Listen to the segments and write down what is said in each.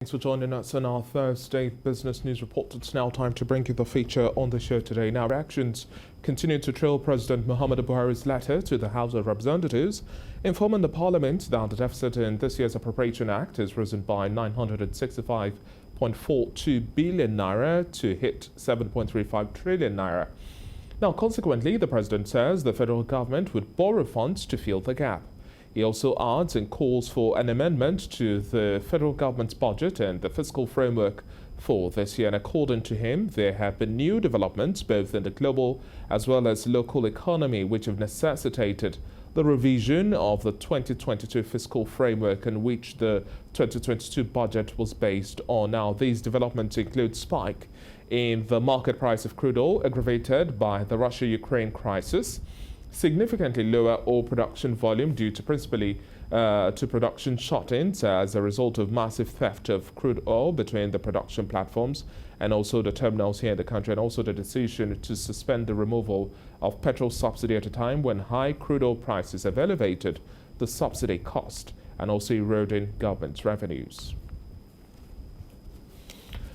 Thanks for joining us on our Thursday Business News Report. It's now time to bring you the feature on the show today. Now, reactions continue to trail President Buhari's letter to the House of Representatives, informing the Parliament that the deficit in this year's Appropriation Act has risen by 965.42 billion naira to hit 7.35 trillion naira. Now, consequently, the President says the federal government would borrow funds to fill the gap. He also adds and calls for an amendment to the federal government's budget and the Fiscal Framework for this year. And according to him, there have been new developments both in the global as well as local economy which have necessitated the revision of the 2022 Fiscal Framework in which the 2022 budget was based on. Now, these developments include spike in the market price of crude oil aggravated by the Russia-Ukraine crisis, significantly lower oil production volume due to principally to production shut-ins as a result of massive theft of crude oil between the production platforms and also the terminals here in the country, and also the decision to suspend the removal of petrol subsidy at a time when high crude oil prices have elevated the subsidy cost and also eroding government's revenues.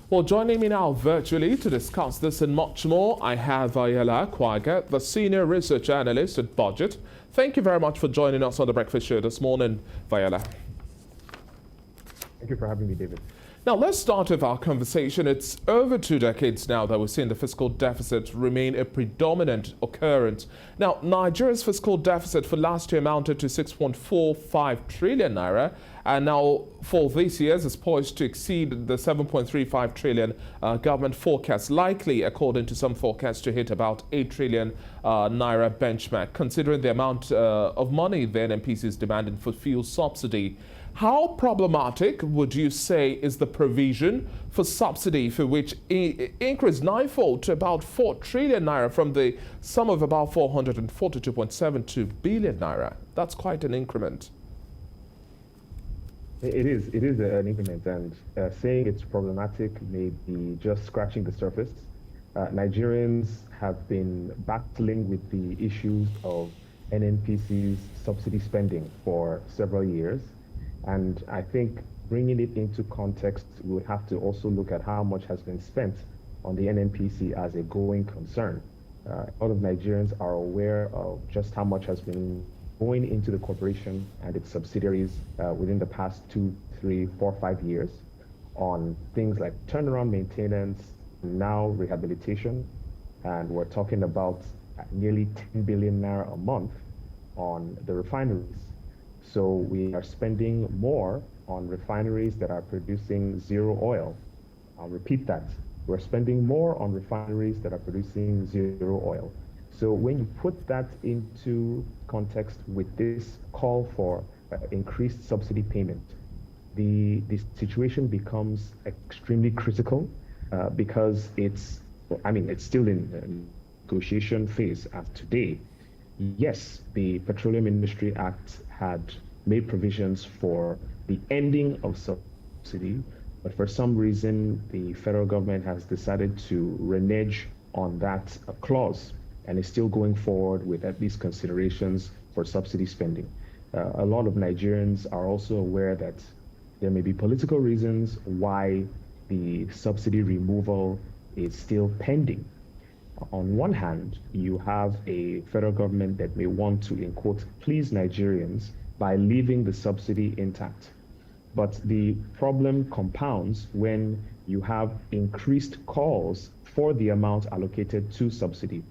Well, joining me now virtually to discuss this and much more, I have Viola Kwaga, the Senior Research Analyst at Budget. Thank you very much for joining us on the Breakfast Show this morning, Viola. Thank you for having me, David. Now, let's start with our conversation. It's over 2 decades now that we're seeing the fiscal deficit remain a predominant occurrence. Now, Nigeria's fiscal deficit for last year amounted to 6.45 trillion naira, and now for this year is poised to exceed the 7.35 trillion government forecast, likely, according to some forecasts, to hit about 8 trillion naira benchmark, considering the amount of money the NNPC is demanding for fuel subsidy. How problematic would you say is the provision for subsidy, for which increased ninefold to about 4 trillion naira from the sum of about 442.72 billion naira? That's quite an increment. It is an increment, and saying it's problematic may be just scratching the surface. Nigerians have been battling with the issues of NNPC's subsidy spending for several years. And I think bringing it into context, we would have to also look at how much has been spent on the NNPC as a going concern. A lot of Nigerians are aware of just how much has been going into the corporation and its subsidiaries within the past 2, 3, 4, 5 years on things like turnaround maintenance, now rehabilitation, and we're talking about nearly 10 billion naira a month on the refineries. So we are spending more on refineries that are producing zero oil. I'll repeat that. We're spending more on refineries that are producing zero oil. So when you put that into context with this call for increased subsidy payment, the situation becomes extremely critical because it's still in negotiation phase as today. Yes, the Petroleum Industry Act had made provisions for the ending of subsidy, but for some reason, the federal government has decided to renege on that clause and is still going forward with at least considerations for subsidy spending. A lot of Nigerians are also aware that there may be political reasons why the subsidy removal is still pending. On one hand, you have a federal government that may want to, in quote, please Nigerians by leaving the subsidy intact. But the problem compounds when you have increased calls for the amount allocated to subsidy.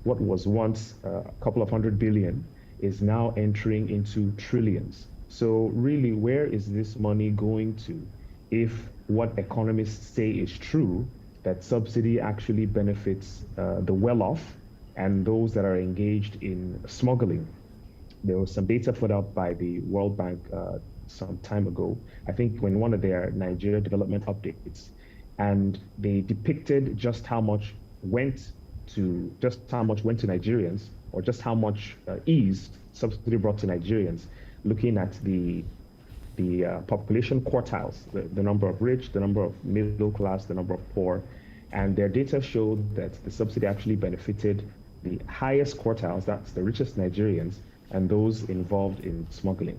What was once a couple of 100 billion is now entering into trillions. So really, where is this money going to if what economists say is true, that subsidy actually benefits the well-off and those that are engaged in smuggling? There was some data put out by the World Bank some time ago, I think when one of their Nigeria development updates, and they depicted just how much went to Nigerians, or just how much ease subsidy brought to Nigerians, looking at the population quartiles, the number of rich, the number of middle class, the number of poor. And their data showed that the subsidy actually benefited the highest quartiles, that's the richest Nigerians, and those involved in smuggling.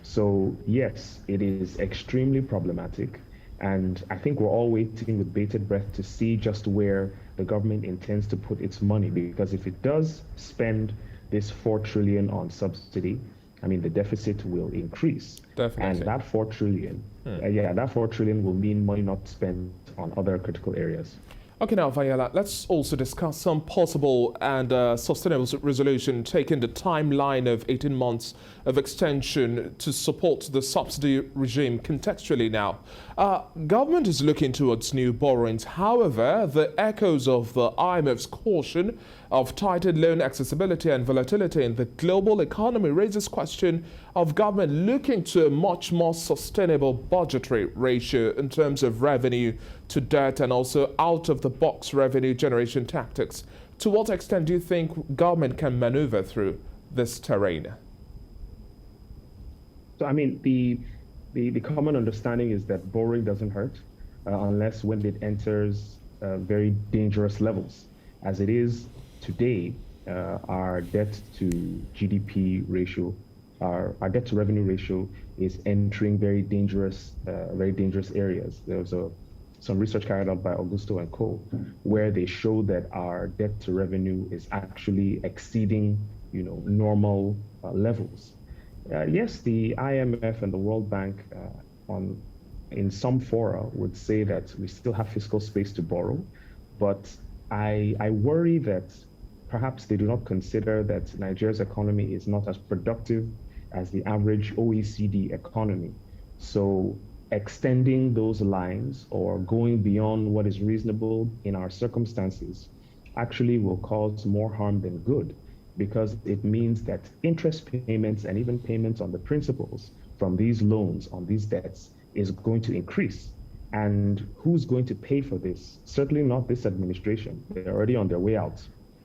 So yes, it is extremely problematic. And I think we're all waiting with bated breath to see just where the government intends to put its money, because if it does spend this 4 trillion on subsidy, I mean, the deficit will increase. Definitely. And that 4 trillion, that 4 trillion will mean money not spent on other critical areas. Okay, now, Viola, let's also discuss some possible and sustainable resolution, taking the timeline of 18 months of extension to support the subsidy regime contextually now. Government is looking towards new borrowings. However, the echoes of the IMF's caution of tightened loan accessibility and volatility in the global economy raises question of government looking to a much more sustainable budgetary ratio in terms of revenue to debt and also out-of-the-box revenue generation tactics. To what extent do you think government can maneuver through this terrain? So, I mean, the common understanding is that borrowing doesn't hurt unless when it enters very dangerous levels. As it is today, our debt to GDP ratio, our debt to revenue ratio is entering very dangerous areas. There was some research carried out by Augusto and Co., where they show that our debt to revenue is actually exceeding, normal levels. Yes, the IMF and the World Bank in some fora would say that we still have fiscal space to borrow, but I worry that perhaps they do not consider that Nigeria's economy is not as productive as the average OECD economy. So extending those lines or going beyond what is reasonable in our circumstances actually will cause more harm than good, because it means that interest payments and even payments on the principals from these loans on these debts is going to increase. And who's going to pay for this? Certainly not this administration. They're already on their way out.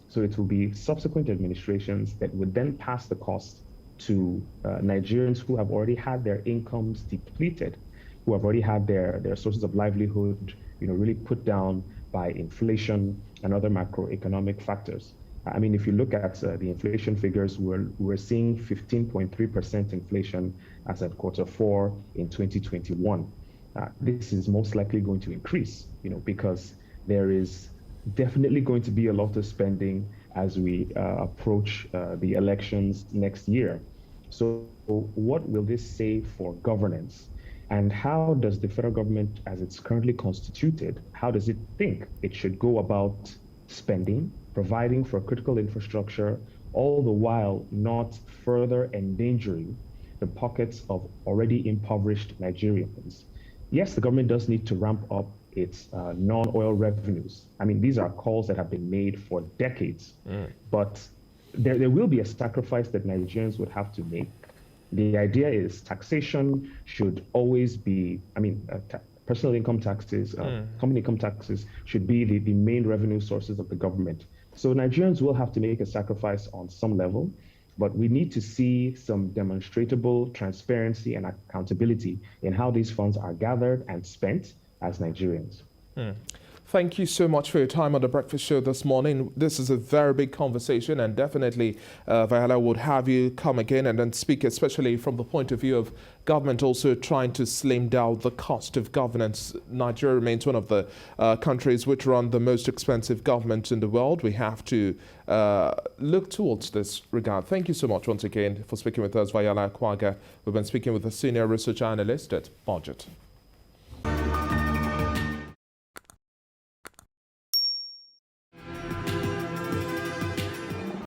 So it will be subsequent administrations that would then pass the cost to Nigerians who have already had their incomes depleted, who have already had their sources of livelihood, really put down by inflation and other macroeconomic factors. I mean, if you look at the inflation figures, we're seeing 15.3% inflation as at Q4 in 2021. This is most likely going to increase, because there is definitely going to be a lot of spending as we approach the elections next year. So what will this say for governance? And how does the federal government, as it's currently constituted, how does it think it should go about spending, providing for critical infrastructure, all the while not further endangering the pockets of already impoverished Nigerians? Yes, the government does need to ramp up its non-oil revenues. I mean, these are calls that have been made for decades, but there will be a sacrifice that Nigerians would have to make. The idea is taxation should always be, personal income taxes, company income taxes should be the main revenue sources of the government. So Nigerians will have to make a sacrifice on some level, but we need to see some demonstrable transparency and accountability in how these funds are gathered and spent as Nigerians. Thank you so much for your time on the Breakfast Show this morning. This is a very big conversation, and definitely Viola would have you come again and then speak, especially from the point of view of government also trying to slim down the cost of governance. Nigeria remains one of the countries which run the most expensive government in the world. We have to look towards this regard. Thank you so much once again for speaking with us, Viola Akwaga. We've been speaking with a senior research analyst at Budget.